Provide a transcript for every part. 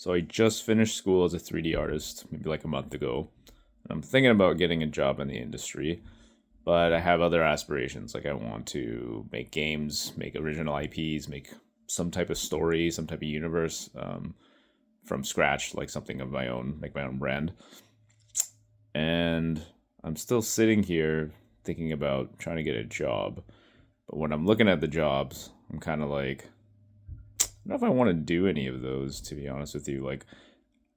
So I just finished school as a 3D artist, maybe like a month ago. I'm thinking about getting a job in the industry, but I have other aspirations. Like I want to make games, make original IPs, make some type of story, some type of universe from scratch, like something of my own, make my own brand. And I'm still sitting here thinking about trying to get a job. But when I'm looking at the jobs, I'm kind of like, I don't know if I want to do any of those, to be honest with you. Like,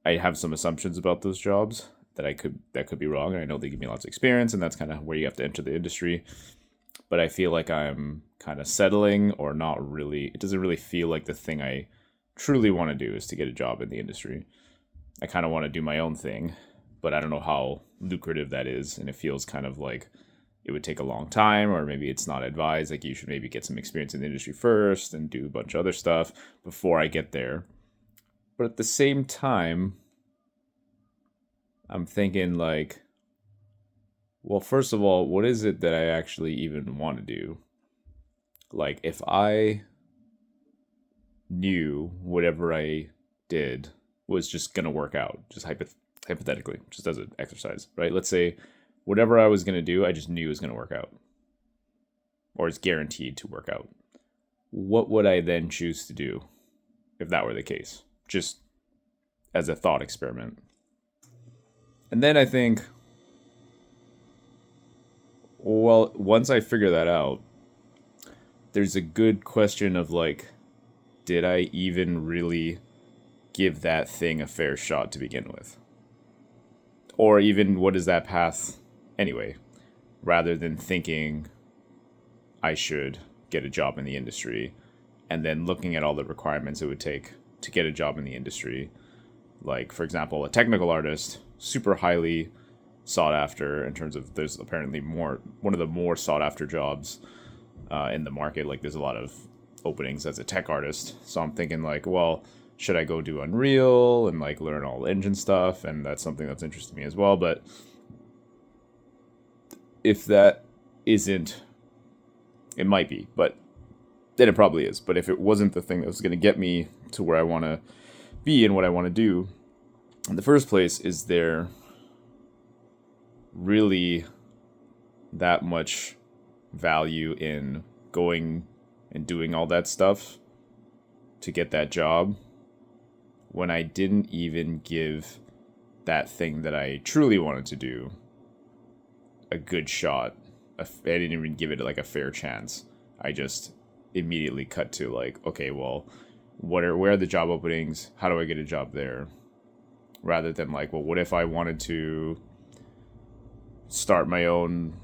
I have some assumptions about those jobs that could be wrong, and I know they give me lots of experience, and that's kind of where you have to enter the industry. But I feel like I'm kind of settling, or not really. It doesn't really feel like the thing I truly want to do is to get a job in the industry. I kind of want to do my own thing, but I don't know how lucrative that is, and it feels kind of like it would take a long time, or maybe it's not advised. Like you should maybe get some experience in the industry first and do a bunch of other stuff before I get there. But at the same time, I'm thinking like, well, first of all, what is it that I actually even want to do? Like, if I knew whatever I did was just gonna work out, just hypothetically, just as an exercise, right? Let's say whatever I was gonna do, I just knew it was gonna work out, or is guaranteed to work out. What would I then choose to do if that were the case? Just as a thought experiment. And then I think, well, once I figure that out, there's a good question of like, did I even really give that thing a fair shot to begin with? Or even what is that path anyway? Rather than thinking I should get a job in the industry and then looking at all the requirements it would take to get a job in the industry. Like, for example, a technical artist, super highly sought after in terms of there's apparently one of the more sought after jobs in the market. Like, there's a lot of openings as a tech artist. So I'm thinking, like, well, should I go do Unreal and like learn all engine stuff? And that's something that's interested me as well. But if that isn't, it might be, but then it probably is. But if it wasn't the thing that was going to get me to where I want to be and what I want to do in the first place, is there really that much value in going and doing all that stuff to get that job when I didn't even give that thing that I truly wanted to do a good shot? I didn't even give it like a fair chance. I just immediately cut to like, okay, well, where are the job openings? How do I get a job there? Rather than like, well, what if I wanted to start my own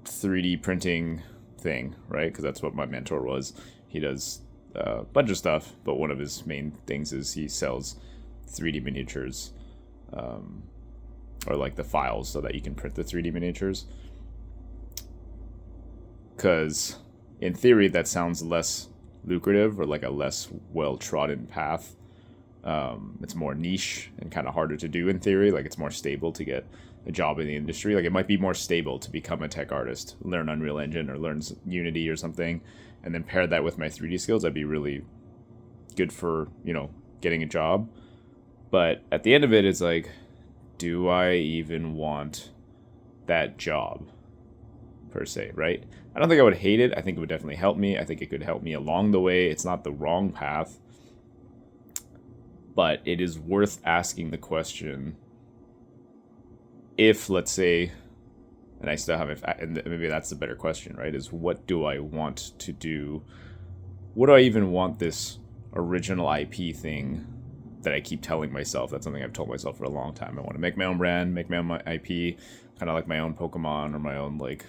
3D printing thing, right? Because that's what my mentor was. He does a bunch of stuff, but one of his main things is he sells 3D miniatures, or like the files so that you can print the 3D miniatures. Because in theory, that sounds less lucrative or like a less well trodden path. It's more niche and kind of harder to do in theory. Like, it's more stable to get a job in the industry. Like, it might be more stable to become a tech artist, learn Unreal Engine or learn Unity or something, and then pair that with my 3D skills. That'd be really good for, getting a job. But at the end of it, it's like, do I even want that job per se, right? I don't think I would hate it. I think it would definitely help me. I think it could help me along the way. It's not the wrong path, but it is worth asking the question if, let's say, and I still haven't, and maybe that's the better question, right? Is what do I want to do? What do I even want this original IP thing that I keep telling myself? That's something I've told myself for a long time. I want to make my own brand, make my own IP, kind of like my own Pokemon or my own, like,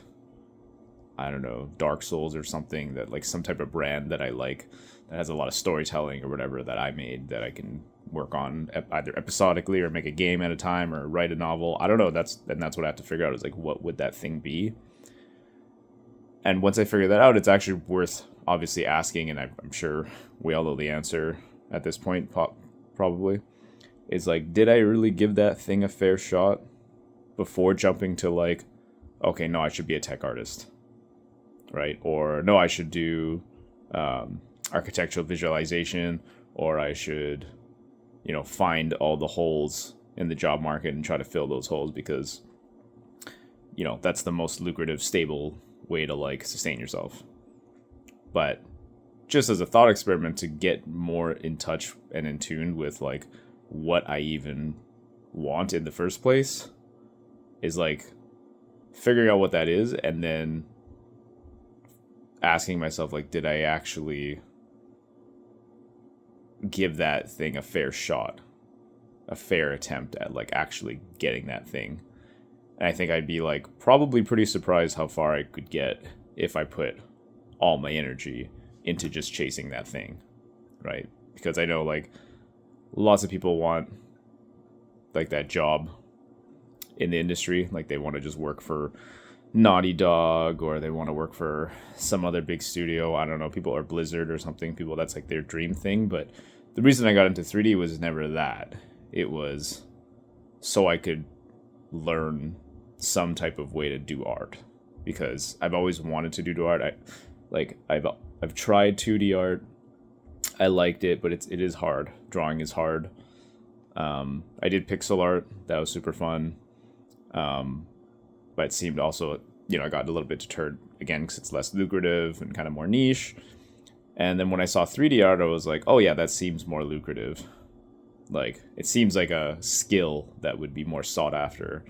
I don't know, Dark Souls or something, that like some type of brand that I like, that has a lot of storytelling or whatever that I made that I can work on either episodically or make a game at a time or write a novel. I don't know. That's what I have to figure out, is like, what would that thing be? And once I figure that out, it's actually worth obviously asking, and I'm sure we all know the answer at this point, probably, is like, did I really give that thing a fair shot before jumping to like, okay, no, I should be a tech artist, right? Or no, I should do architectural visualization, or I should find all the holes in the job market and try to fill those holes, because that's the most lucrative, stable way to like sustain yourself. But just as a thought experiment to get more in touch and in tune with like what I even want in the first place, is like figuring out what that is, and then asking myself, like, did I actually give that thing a fair shot, a fair attempt at like actually getting that thing? And I think I'd be like probably pretty surprised how far I could get if I put all my energy into just chasing that thing, right? Because I know like lots of people want like that job in the industry, like they want to just work for Naughty Dog, or they want to work for some other big studio. I don't know, people are Blizzard or something. People, that's like their dream thing. But the reason I got into 3D was never that. It was so I could learn some type of way to do art, because I've always wanted to do art. I've tried 2D art. I liked it, but it is hard. Drawing is hard. I did pixel art. That was super fun. But it seemed also, I got a little bit deterred again because it's less lucrative and kind of more niche. And then when I saw 3D art, I was like, oh yeah, that seems more lucrative. Like, it seems like a skill that would be more sought after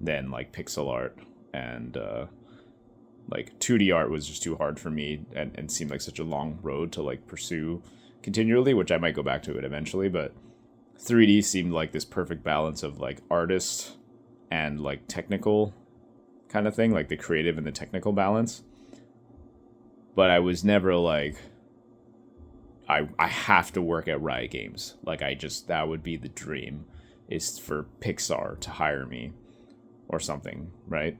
than like pixel art. And like 2D art was just too hard for me, and seemed like such a long road to like pursue continually, which I might go back to it eventually. But 3D seemed like this perfect balance of like artist and like technical kind of thing, like the creative and the technical balance. But I was never like, I have to work at Riot Games. Like, that would be the dream, is for Pixar to hire me or something, right?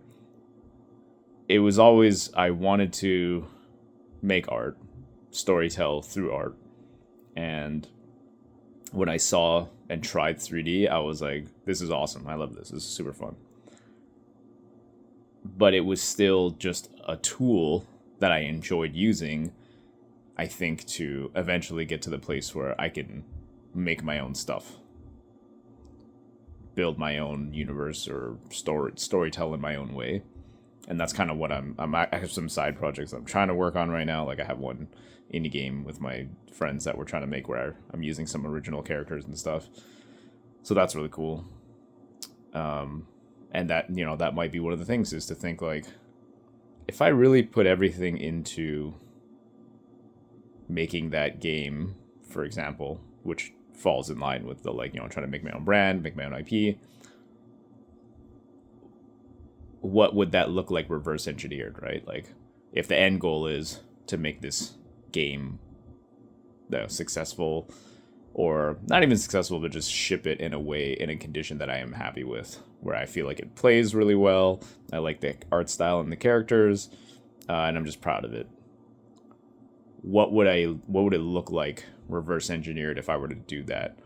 It was always, I wanted to make art, storytell through art. And when I saw and tried 3D, I was like, this is awesome. I love this. This is super fun. But it was still just a tool that I enjoyed using, I think, to eventually get to the place where I can make my own stuff, build my own universe, or storytell in my own way. And that's kind of what I have some side projects I'm trying to work on right now. Like, I have one indie game with my friends that we're trying to make where I'm using some original characters and stuff. So that's really cool. And that, that might be one of the things, is to think like, if I really put everything into making that game, for example, which falls in line with the like, trying to make my own brand, make my own IP, what would that look like reverse engineered, right? Like, if the end goal is to make this game successful, or not even successful, but just ship it in a condition that I am happy with, where I feel like it plays really well, I like the art style and the characters, and I'm just proud of it. What would it look like reverse engineered if I were to do that?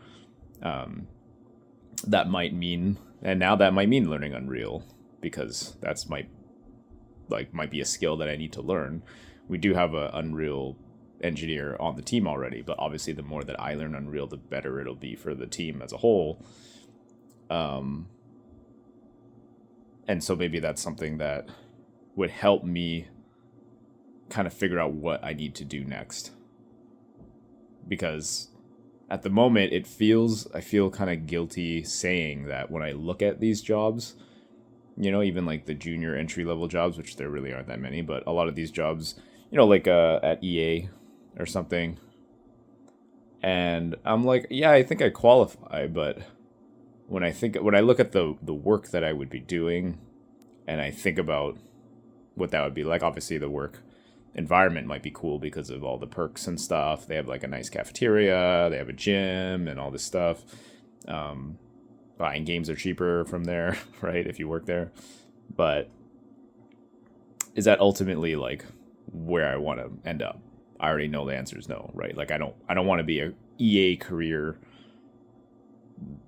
That might mean learning Unreal, because might be a skill that I need to learn. We do have an Unreal engineer on the team already, but obviously the more that I learn Unreal, the better it'll be for the team as a whole. And so maybe that's something that would help me kind of figure out what I need to do next. Because at the moment, I feel kind of guilty saying that when I look at these jobs, even like the junior entry level jobs, which there really aren't that many, but a lot of these jobs, like at EA or something. And I'm like, yeah, I think I qualify, but when I look at the work that I would be doing, and I think about what that would be like, obviously the work environment might be cool because of all the perks and stuff. They have like a nice cafeteria, they have a gym and all this stuff. Buying games are cheaper from there, right, if you work there. But is that ultimately like where I want to end up? I already know the answer is no, right? Like, I don't want to be a EA career.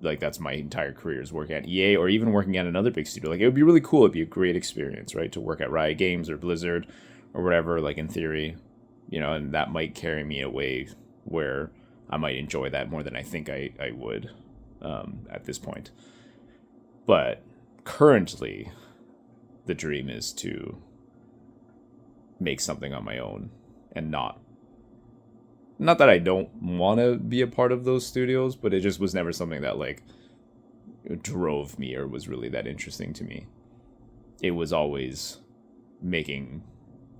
Like, that's my entire career, is working at EA, or even working at another big studio. Like, it would be really cool. It'd be a great experience, right? To work at Riot Games or Blizzard or whatever, like, in theory, and that might carry me away where I might enjoy that more than I think I would at this point. But currently, the dream is to make something on my own and not that I don't want to be a part of those studios, but it just was never something that like drove me or was really that interesting to me. It was always making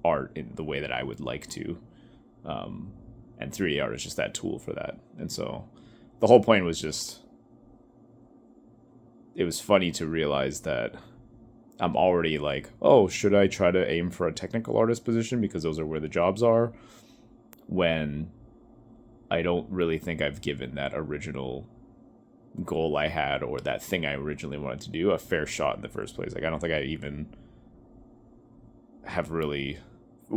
art in the way that I would like to. And 3D art is just that tool for that. And so the whole point was just, it was funny to realize that I'm already like, oh, should I try to aim for a technical artist position because those are where the jobs are? When I don't really think I've given that original goal I had or that thing I originally wanted to do a fair shot in the first place. Like, I don't think I even have really,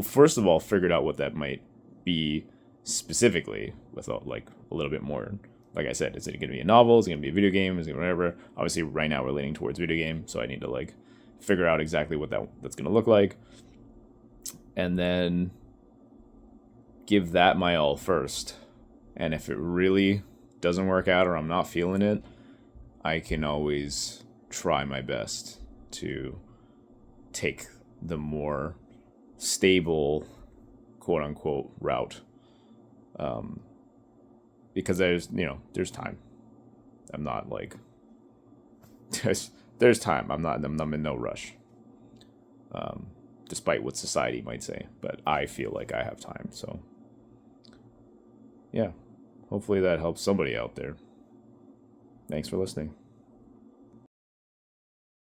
first of all, figured out what that might be specifically without like a little bit more. Like I said, is it going to be a novel? Is it going to be a video game? Is it whatever? Obviously, right now we're leaning towards video game, so I need to like figure out exactly what that's going to look like, and then give that my all first. And if it really doesn't work out or I'm not feeling it, I can always try my best to take the more stable, quote unquote, route. Because there's time. I'm not like, there's time. I'm in no rush. Despite what society might say, but I feel like I have time. So yeah, hopefully that helps somebody out there. Thanks for listening.